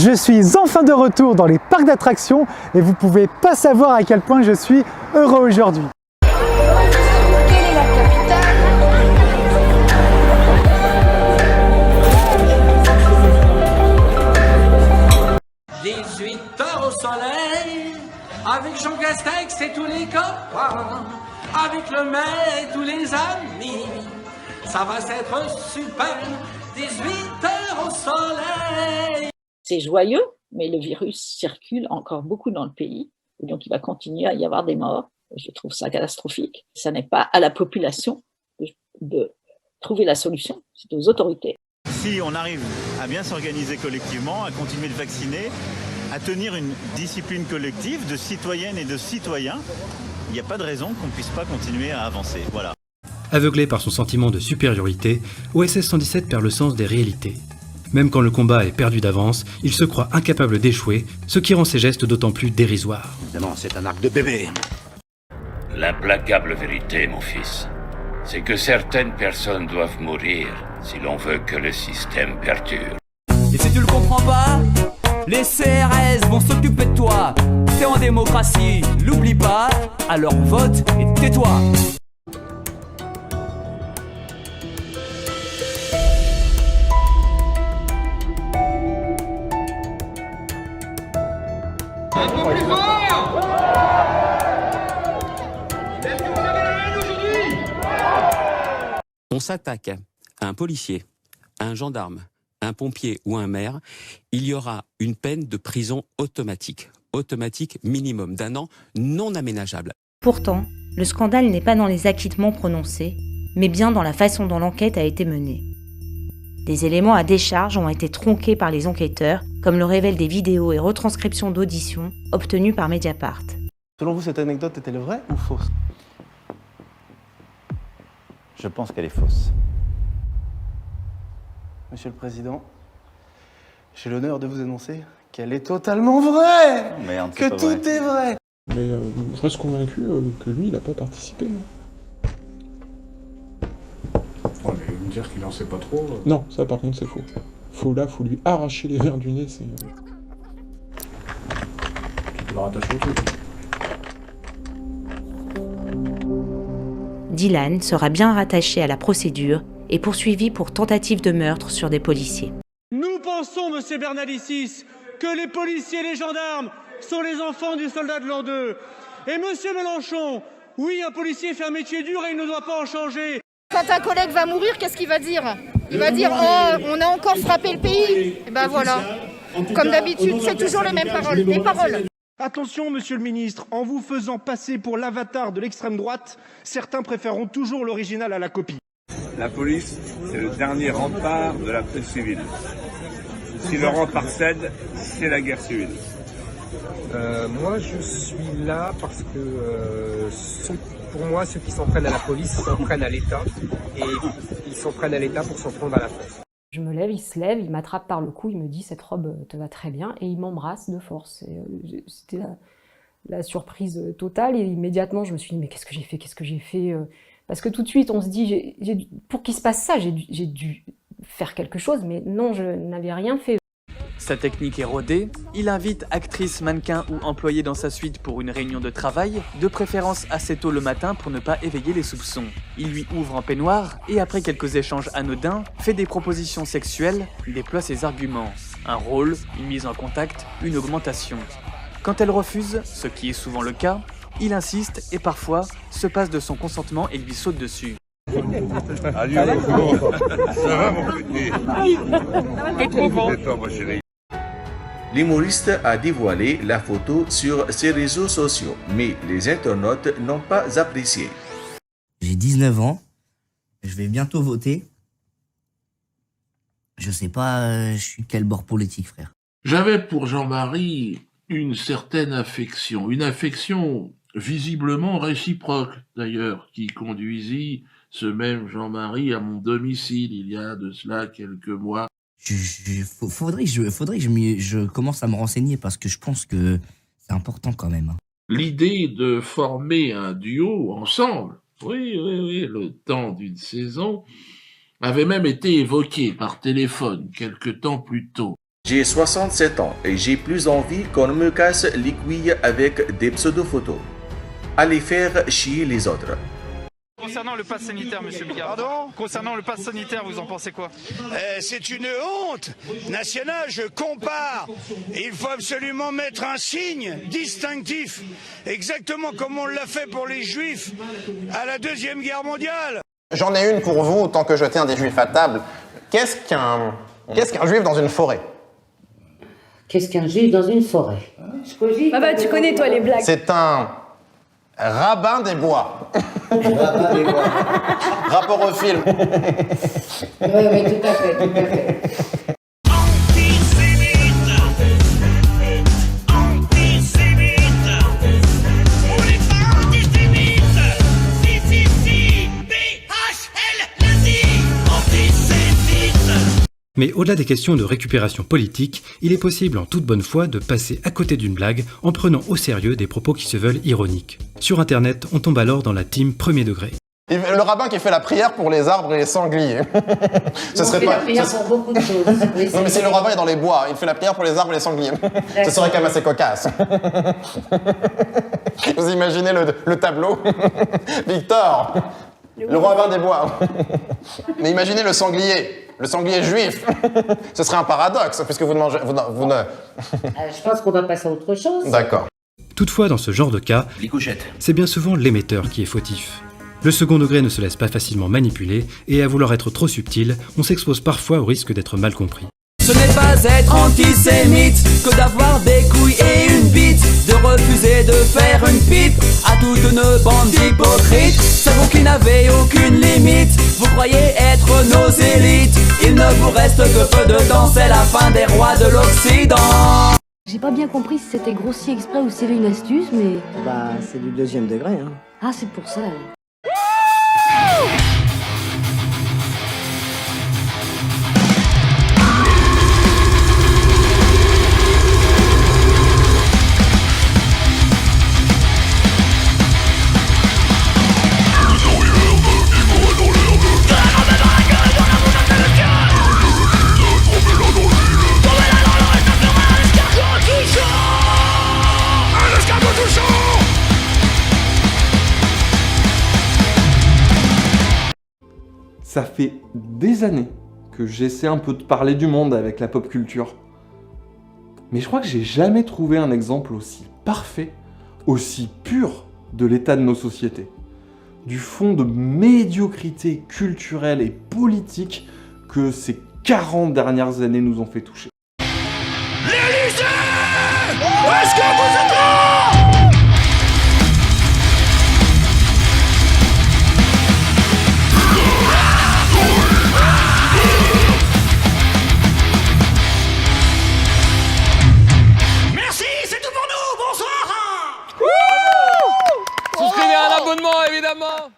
Je suis enfin de retour dans les parcs d'attractions et vous pouvez pas savoir à quel point je suis heureux aujourd'hui. Quelle est la capitale? 18 heures au soleil, avec Jean Castex et tous les copains, avec le maire et tous les amis, ça va être super, 18 heures au soleil. C'est joyeux, mais le virus circule encore beaucoup dans le pays, donc il va continuer à y avoir des morts. Je trouve ça catastrophique. Ça n'est pas à la population de trouver la solution, c'est aux autorités. Si on arrive à bien s'organiser collectivement, à continuer de vacciner, à tenir une discipline collective de citoyennes et de citoyens, il n'y a pas de raison qu'on ne puisse pas continuer à avancer. Voilà. Aveuglé par son sentiment de supériorité, OSS 117 perd le sens des réalités. Même quand le combat est perdu d'avance, il se croit incapable d'échouer, ce qui rend ses gestes d'autant plus dérisoires. Évidemment, c'est un arc de bébé. L'implacable vérité, mon fils, c'est que certaines personnes doivent mourir si l'on veut que le système perdure. Et si tu le comprends pas, les CRS vont s'occuper de toi. T'es en démocratie, l'oublie pas, alors vote et tais-toi. Un peu plus fort! Est-ce que vous avez la haine aujourd'hui? On s'attaque à un policier, à un gendarme, un pompier ou un maire, il y aura une peine de prison automatique minimum d'1 an, non aménageable. Pourtant, le scandale n'est pas dans les acquittements prononcés, mais bien dans la façon dont l'enquête a été menée. Des éléments à décharge ont été tronqués par les enquêteurs, comme le révèlent des vidéos et retranscriptions d'auditions obtenues par Mediapart. Selon vous, cette anecdote est-elle vraie ou fausse? Je pense qu'elle est fausse. Monsieur le Président, j'ai l'honneur de vous annoncer qu'elle est totalement vraie. Oh merde, que tout est vrai. Mais je reste convaincu que lui, il n'a pas participé. Ouais, mais me dire qu'il en sait pas trop... Non, ça par contre c'est faux. Faut lui arracher les verres du nez, c'est... Tu peux le rattacher au truc. Dylan sera bien rattaché à la procédure et poursuivi pour tentative de meurtre sur des policiers. Nous pensons, monsieur Bernalicis, que les policiers et les gendarmes sont les enfants du soldat de l'an 2. Et monsieur Mélenchon, oui, un policier fait un métier dur et il ne doit pas en changer. Quand un collègue va mourir, qu'est-ce qu'il va dire? Il va dire « Oh, on a encore frappé le pays !» Et ben voilà. Comme d'habitude, c'est toujours les mêmes paroles. Des paroles. Attention, monsieur le ministre, en vous faisant passer pour l'avatar de l'extrême droite, certains préféreront toujours l'original à la copie. La police, c'est le dernier rempart de la paix civile. Si le rempart cède, c'est la guerre civile. Moi, je suis là parce que pour moi, ceux qui s'en prennent à la police s'en prennent à l'État. Et ils s'en prennent à l'État pour s'en prendre à la France. Je me lève, il se lève, il m'attrape par le cou, il me dit « cette robe te va très bien » et il m'embrasse de force. C'était la surprise totale et immédiatement je me suis dit « mais qu'est-ce que j'ai fait ?» Parce que tout de suite on se dit pour qu'il se passe ça, j'ai dû faire quelque chose, mais non, je n'avais rien fait. Sa technique est rodée, il invite actrices, mannequins ou employés dans sa suite pour une réunion de travail, de préférence assez tôt le matin pour ne pas éveiller les soupçons. Il lui ouvre en peignoir et après quelques échanges anodins, fait des propositions sexuelles, déploie ses arguments. Un rôle, une mise en contact, une augmentation. Quand elle refuse, ce qui est souvent le cas, il insiste et parfois se passe de son consentement et lui saute dessus. Allez, ça va mon petit? T'es trop bon. Détends, ma chérie. L'humoriste a dévoilé la photo sur ses réseaux sociaux, mais les internautes n'ont pas apprécié. J'ai 19 ans, je vais bientôt voter. Je sais pas, je suis de quel bord politique, frère. J'avais pour Jean-Marie une certaine affection, une affection visiblement réciproque d'ailleurs, qui conduisit ce même Jean-Marie à mon domicile il y a de cela quelques mois. Faudrait que je commence à me renseigner parce que je pense que c'est important quand même. L'idée de former un duo ensemble, oui, le temps d'une saison, avait même été évoquée par téléphone quelque temps plus tôt. J'ai 67 ans et j'ai plus envie qu'on me casse les couilles avec des pseudo-photos. Allez faire chier les autres. Concernant le pass sanitaire, monsieur Bigard. Pardon ? Concernant le pass sanitaire, vous en pensez quoi ? C'est une honte nationale, je compare. Il faut absolument mettre un signe distinctif, exactement comme on l'a fait pour les Juifs à la Deuxième Guerre mondiale. J'en ai une pour vous, tant que je tiens des Juifs à table. Qu'est-ce qu'un Juif dans une forêt ? Qu'est-ce qu'un Juif dans une forêt ? Bah, tu connais toi les blagues. C'est un rabbin des bois. Rabbin des bois. Rapport au film. Oui, tout à fait. Mais au-delà des questions de récupération politique, il est possible en toute bonne foi de passer à côté d'une blague en prenant au sérieux des propos qui se veulent ironiques. Sur internet, on tombe alors dans la team premier degré. Le rabbin qui fait la prière pour les arbres et les sangliers. Ce serait pas. La prière pour beaucoup de choses. Oui, non mais si le rabbin est dans les bois, il fait la prière pour les arbres et les sangliers. Ce serait quand même assez cocasse. Vous imaginez le tableau? Victor, le rabbin des bois. Mais imaginez le sanglier juif. Ce serait un paradoxe puisque vous ne mangez. Vous ne... Je pense qu'on va passer à autre chose. D'accord. Toutefois, dans ce genre de cas, c'est bien souvent l'émetteur qui est fautif. Le second degré ne se laisse pas facilement manipuler, et à vouloir être trop subtil, on s'expose parfois au risque d'être mal compris. Ce n'est pas être antisémite que d'avoir des couilles et une bite, de refuser de faire une pipe à toute une bande d'hypocrites. C'est vous qui n'avez aucune limite, vous croyez être nos élites. Il ne vous reste que peu de temps, c'est la fin des rois de l'Occident. J'ai pas bien compris si c'était grossi exprès ou si c'était une astuce, mais... Bah, c'est du deuxième degré, hein. Ah, c'est pour ça. Ça fait des années que j'essaie un peu de parler du monde avec la pop culture. Mais je crois que j'ai jamais trouvé un exemple aussi parfait, aussi pur de l'état de nos sociétés. Du fond de médiocrité culturelle et politique que ces 40 dernières années nous ont fait toucher. L'Élysée! Est-ce que vous êtes là? Souscrivez à l'abonnement évidemment.